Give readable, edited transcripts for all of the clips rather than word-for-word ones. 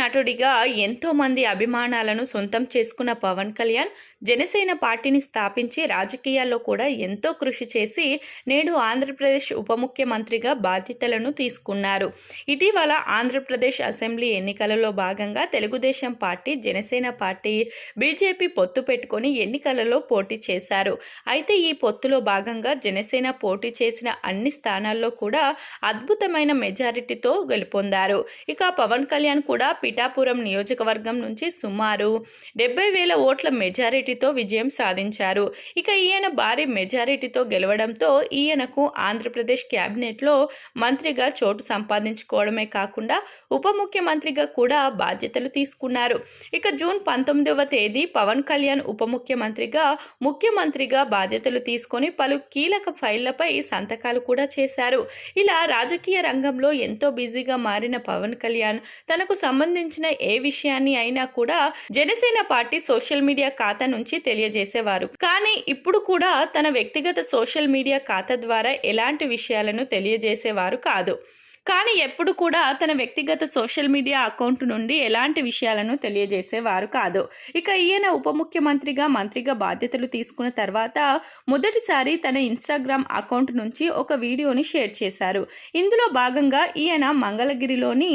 నటుడిగా ఎంతోమంది అభిమానాలను సొంతం చేసుకున్న పవన్ కళ్యాణ్ జనసేన పార్టీని స్థాపించి రాజకీయాల్లో కూడా ఎంతో కృషి చేసి నేడు ఆంధ్రప్రదేశ్ ఉప ముఖ్యమంత్రిగా బాధ్యతలను తీసుకున్నారు. ఇటీవల ఆంధ్రప్రదేశ్ అసెంబ్లీ ఎన్నికలలో భాగంగా Telugu Desam party, Janasena party, BJP పొత్తు పెట్టుకొని ఎన్నికలలో పోటీ చేశారు. అయితే ఈ పొత్తులో భాగంగా జనసేన పోటీ చేసిన అన్ని స్థానాల్లో కూడా అద్భుతమైన మెజారిటీతో గెలుపొందారు. ఇక పవన్ కళ్యాణ్ కూడా పిఠాపురం నియోజకవర్గం నుంచి సుమారు 70,000 ఓట్ల మెజారిటీతో విజయం సాధించారు. ఇక ఈయన భారీ మెజారిటీతో గెలవడంతో ఈయనకు ఆంధ్రప్రదేశ్ క్యాబినెట్లో మంత్రిగా చోటు సంపాదించుకోవడమే కాకుండా ఉప ముఖ్యమంత్రిగా కూడా బాధ్యతలు తీసుకున్నారు. ఇక జూన్ 19వ తేదీ పవన్ కళ్యాణ్ ఉప ముఖ్యమంత్రిగా బాధ్యతలు తీసుకొని పలు కీలక ఫైళ్లపై సంతకాలు కూడా చేశారు. ఇలా రాజకీయ రంగంలో ఎంతో బిజీగా మారిన పవన్ కళ్యాణ్ తనకు సంబంధించిన ఏ విషయాన్ని అయినా కూడా జనసేన పార్టీ సోషల్ మీడియా ఖాతా నుంచి తెలియజేసేవారు. కానీ ఇప్పుడు కూడా తన వ్యక్తిగత సోషల్ మీడియా ఖాతా ద్వారా ఎలాంటి విషయాలను తెలియజేసేవారు కాదు. కానీ ఎప్పుడు కూడా తన వ్యక్తిగత సోషల్ మీడియా అకౌంట్ నుండి ఎలాంటి విషయాలను తెలియజేసేవారు కాదు. ఇక ఈయన ఉప ముఖ్యమంత్రిగా మంత్రిగా బాధ్యతలు తీసుకున్న తర్వాత మొదటిసారి తన ఇన్స్టాగ్రామ్ అకౌంట్ నుంచి ఒక వీడియోని షేర్ చేశారు. ఇందులో భాగంగా ఈయన మంగళగిరిలోని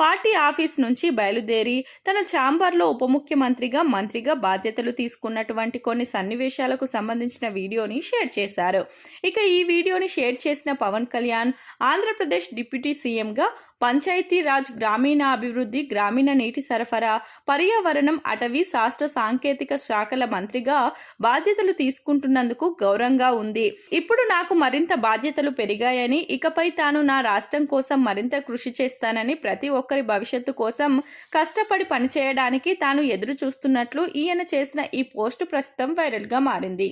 పార్టీ ఆఫీస్ నుంచి బయలుదేరి తన ఛాంబర్లో ఉప ముఖ్యమంత్రిగా మంత్రిగా బాధ్యతలు తీసుకున్నటువంటి కొన్ని సన్నివేశాలకు సంబంధించిన వీడియోని షేర్ చేశారు. ఇక ఈ వీడియోని షేర్ చేసిన పవన్ కళ్యాణ్ ఆంధ్రప్రదేశ్ డిప్యూటీ సీఎంగా పంచాయతీరాజ్, గ్రామీణాభివృద్ధి, గ్రామీణ నీటి సరఫరా, పర్యావరణం, అటవీ, శాస్త్ర సాంకేతిక శాఖల మంత్రిగా బాధ్యతలు తీసుకుంటున్నందుకు గౌరవంగా ఉంది. ఇప్పుడు నాకు మరింత బాధ్యతలు పెరిగాయని, ఇకపై తాను నా రాష్ట్రం కోసం మరింత కృషి చేస్తానని, ప్రతి ఒక్కరి భవిష్యత్తు కోసం కష్టపడి పనిచేయడానికి తాను ఎదురు చూస్తున్నట్లు ఈయన చేసిన ఈ పోస్టు ప్రస్తుతం వైరల్గా మారింది.